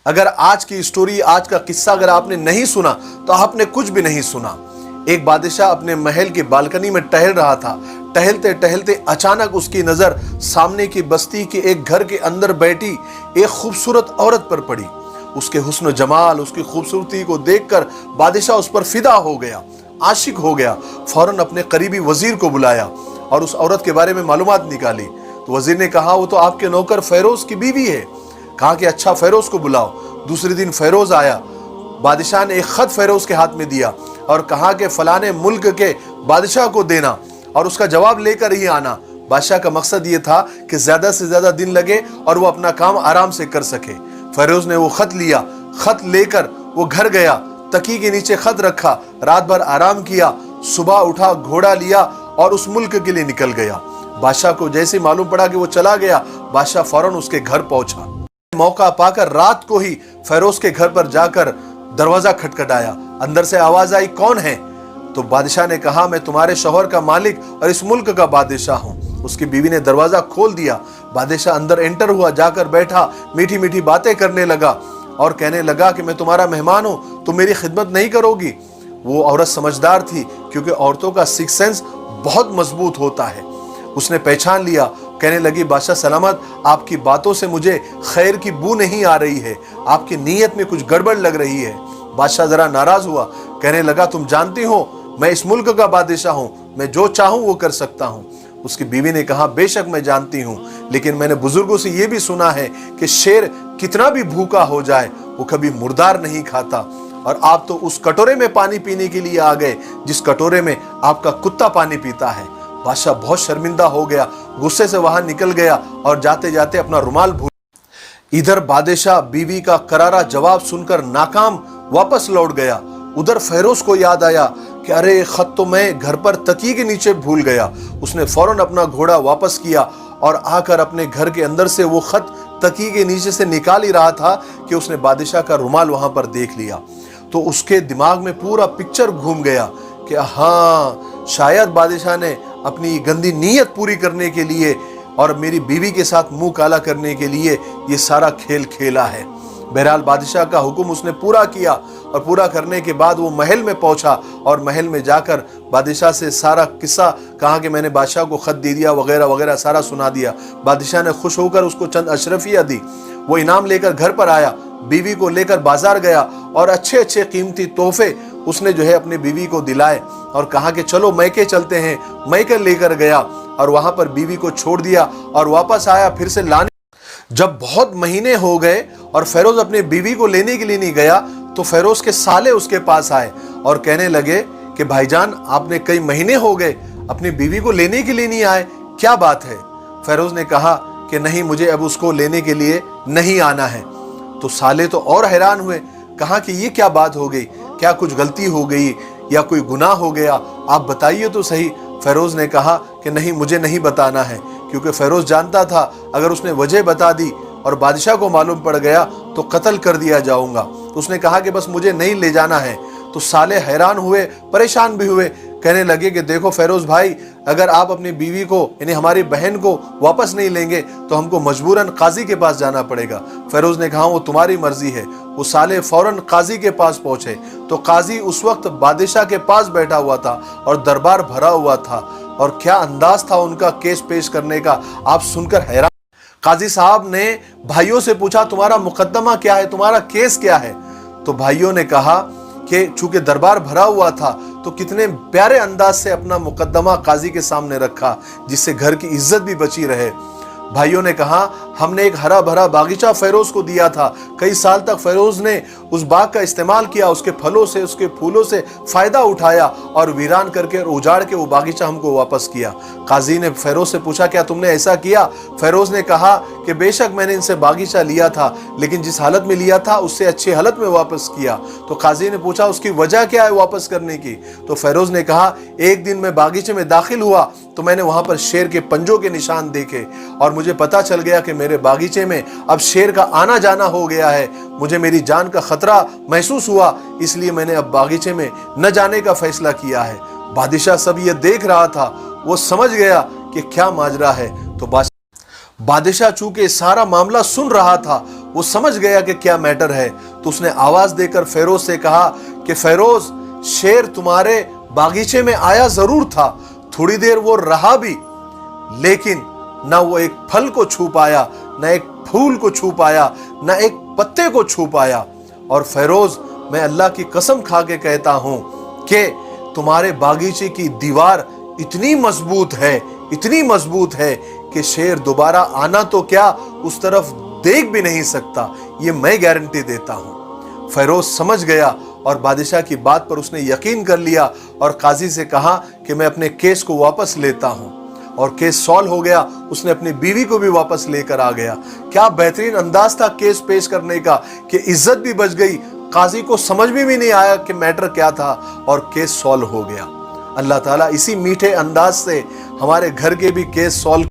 اگر آج کی سٹوری، آج کا قصہ اگر آپ نے نہیں سنا تو آپ نے کچھ بھی نہیں سنا۔ ایک بادشاہ اپنے محل کی بالکنی میں ٹہل رہا تھا۔ ٹہلتے ٹہلتے اچانک اس کی نظر سامنے کی بستی کے ایک گھر کے اندر بیٹھی ایک خوبصورت عورت پر پڑی۔ اس کے حسن و جمال، اس کی خوبصورتی کو دیکھ کر بادشاہ اس پر فدا ہو گیا، عاشق ہو گیا۔ فوراً اپنے قریبی وزیر کو بلایا اور اس عورت کے بارے میں معلومات نکالی۔ تو وزیر نے کہا وہ تو آپ کے نوکر فیروز کی بیوی ہے۔ کہا کہ اچھا فیروز کو بلاؤ۔ دوسرے دن فیروز آیا۔ بادشاہ نے ایک خط فیروز کے ہاتھ میں دیا اور کہا کہ فلانے ملک کے بادشاہ کو دینا اور اس کا جواب لے کر ہی آنا۔ بادشاہ کا مقصد یہ تھا کہ زیادہ سے زیادہ دن لگے اور وہ اپنا کام آرام سے کر سکے۔ فیروز نے وہ خط لیا، خط لے کر وہ گھر گیا، تکی کے نیچے خط رکھا، رات بھر آرام کیا، صبح اٹھا، گھوڑا لیا اور اس ملک کے لیے نکل گیا۔ بادشاہ کو جیسے معلوم پڑا کہ وہ چلا گیا، بادشاہ فوراً اس کے گھر پہنچا۔ موقع پا کر رات کو ہی فیروز کے گھر پر جا کر دروازہ کھٹکھٹایا۔ اندر سے آواز آئی، کون ہے؟ تو بادشاہ نے کہا میں تمہارے شوہر کا مالک اور اس ملک کا بادشاہ ہوں۔ اس کی بیوی نے دروازہ کھول دیا۔ بادشاہ اندر انٹر ہوا، جا کر بیٹھا، میٹھی میٹھی باتیں کرنے لگا اور کہنے لگا کہ میں تمہارا مہمان ہوں، تم میری خدمت نہیں کرو گی؟ وہ عورت سمجھدار تھی کیونکہ عورتوں کا سکس سینس بہت مضبوط ہوتا ہے۔ اس نے پہچان لیا، کہنے لگی بادشاہ سلامت، آپ کی باتوں سے مجھے خیر کی بو نہیں آ رہی ہے، آپ کی نیت میں کچھ گڑبڑ لگ رہی ہے۔ بادشاہ ذرا ناراض ہوا، کہنے لگا تم جانتی ہو میں اس ملک کا بادشاہ ہوں، میں جو چاہوں وہ کر سکتا ہوں۔ اس کی بیوی نے کہا بے شک میں جانتی ہوں، لیکن میں نے بزرگوں سے یہ بھی سنا ہے کہ شیر کتنا بھی بھوکا ہو جائے وہ کبھی مردار نہیں کھاتا، اور آپ تو اس کٹورے میں پانی پینے کے لیے آ گئے جس کٹورے میں آپ کا کتا پانی پیتا ہے۔ بادشاہ بہت شرمندہ ہو گیا، غصے سے وہاں نکل گیا اور جاتے جاتے اپنا رومال بھول۔ ادھر بادشاہ بیوی کا کرارا جواب سن کر ناکام واپس لوٹ گیا۔ ادھر فیروز کو یاد آیا کہ ارے خط تو میں گھر پر تکی کے نیچے بھول گیا۔ اس نے فوراً اپنا گھوڑا واپس کیا اور آ کر اپنے گھر کے اندر سے وہ خط تکی کے نیچے سے نکال ہی رہا تھا کہ اس نے بادشاہ کا رومال وہاں پر دیکھ لیا۔ تو اس کے دماغ میں پورا پکچر گھوم گیا کہ ہاں شاید بادشاہ نے اپنی گندی نیت پوری کرنے کے لیے اور میری بیوی کے ساتھ منہ کالا کرنے کے لیے یہ سارا کھیل کھیلا ہے۔ بہرحال بادشاہ کا حکم اس نے پورا کیا اور پورا کرنے کے بعد وہ محل میں پہنچا اور محل میں جا کر بادشاہ سے سارا قصہ کہا کہ میں نے بادشاہ کو خط دے دیا وغیرہ وغیرہ سارا سنا دیا۔ بادشاہ نے خوش ہو کر اس کو چند اشرفیہ دی۔ وہ انعام لے کر گھر پر آیا، بیوی کو لے کر بازار گیا اور اچھے اچھے قیمتی تحفے اس نے جو ہے اپنی بیوی کو دلائے اور کہا کہ چلو میکے چلتے ہیں۔ میکے لے کر گیا اور وہاں پر بیوی کو چھوڑ دیا اور واپس آیا پھر سے لانے۔ جب بہت مہینے ہو گئے اور فیروز اپنی بیوی کو لینے کے لیے نہیں گیا تو فیروز کے سالے اس کے پاس آئے اور کہنے لگے کہ بھائی جان آپ نے کئی مہینے ہو گئے اپنی بیوی کو لینے کے لیے نہیں آئے، کیا بات ہے؟ فیروز نے کہا کہ نہیں مجھے اب اس کو لینے کے لیے نہیں آنا ہے۔ تو سالے تو اور حیران ہوئے، کہا کہ یہ کیا بات ہو گئی، کیا کچھ غلطی ہو گئی یا کوئی گناہ ہو گیا، آپ بتائیے تو صحیح۔ فیروز نے کہا کہ نہیں مجھے نہیں بتانا ہے، کیونکہ فیروز جانتا تھا اگر اس نے وجہ بتا دی اور بادشاہ کو معلوم پڑ گیا تو قتل کر دیا جاؤں گا۔ تو اس نے کہا کہ بس مجھے نہیں لے جانا ہے۔ تو سالے حیران ہوئے، پریشان بھی ہوئے، کہنے لگے کہ دیکھو فیروز بھائی، اگر آپ اپنی بیوی کو یعنی ہماری بہن کو واپس نہیں لیں گے تو ہم کو مجبوراً قاضی کے پاس جانا پڑے گا۔ فیروز نے کہا وہ تمہاری مرضی ہے۔ وہ سالے فوراً قاضی کے پاس پہنچے تو قاضی اس وقت بادشاہ کے پاس بیٹھا ہوا تھا اور دربار بھرا ہوا تھا، اور کیا انداز تھا ان کا کیس پیش کرنے کا، آپ سن کر حیران۔ قاضی صاحب نے بھائیوں سے پوچھا تمہارا مقدمہ کیا ہے، تمہارا کیس کیا ہے؟ تو بھائیوں نے کہا کہ چونکہ دربار بھرا ہوا تھا تو کتنے پیارے انداز سے اپنا مقدمہ قاضی کے سامنے رکھا جس سے گھر کی عزت بھی بچی رہے۔ بھائیوں نے کہا ہم نے ایک ہرا بھرا باغیچہ فیروز کو دیا تھا، کئی سال تک فیروز نے اس باغ کا استعمال کیا، اس کے پھلوں سے اس کے پھولوں سے فائدہ اٹھایا اور ویران کر کے اجاڑ کے وہ باغیچہ ہم کو واپس کیا۔ قاضی نے فیروز سے پوچھا کیا تم نے ایسا کیا؟ فیروز نے کہا کہ بے شک میں نے ان سے باغیچہ لیا تھا، لیکن جس حالت میں لیا تھا اس سے اچھی حالت میں واپس کیا۔ تو قاضی نے پوچھا اس کی وجہ کیا ہے واپس کرنے کی؟ تو فیروز نے کہا ایک دن میں باغیچے میں داخل ہوا تو میں نے وہاں پر شیر کے پنجوں کے نشان دیکھے اور مجھے پتا چل گیا کہ میرے باغیچے میں اب شیر کا آنا جانا ہو گیا ہے۔ مجھے میری جان کا خطرہ محسوس ہوا، اس لیے میں نے اب باغیچے میں نہ جانے کا فیصلہ کیا ہے۔ بادشاہ سب یہ دیکھ رہا تھا، وہ سمجھ گیا کہ کیا ماجرا ہے۔ تو بادشاہ چونکہ سارا معاملہ سن رہا تھا، وہ سمجھ گیا کہ کیا میٹر ہے، تو اس نے آواز دے کر فیروز سے کہا کہ فیروز، شیر تمہارے باغیچے میں آیا ضرور تھا، تھوڑی دیر وہ رہا بھی، لیکن نہ وہ ایک پھل کو چھو پایا، نہ ایک پھول کو چھو پایا، نہ ایک پتے کو چھو پایا۔ اور فیروز، میں اللہ کی قسم کھا کے کہتا ہوں کہ تمہارے باغیچے کی دیوار اتنی مضبوط ہے کہ شیر دوبارہ آنا تو کیا اس طرف دیکھ بھی نہیں سکتا، یہ میں گارنٹی دیتا ہوں۔ فیروز سمجھ گیا اور بادشاہ کی بات پر اس نے یقین کر لیا اور قاضی سے کہا کہ میں اپنے کیس کو واپس لیتا ہوں، اور کیس سالو ہو گیا۔ اس نے اپنی بیوی کو بھی واپس لے کر آ گیا۔ کیا بہترین انداز تھا کیس پیش کرنے کا کہ عزت بھی بچ گئی، قاضی کو سمجھ بھی نہیں آیا کہ میٹر کیا تھا، اور کیس سالو ہو گیا۔ اللہ تعالیٰ اسی میٹھے انداز سے ہمارے گھر کے بھی کیس سالو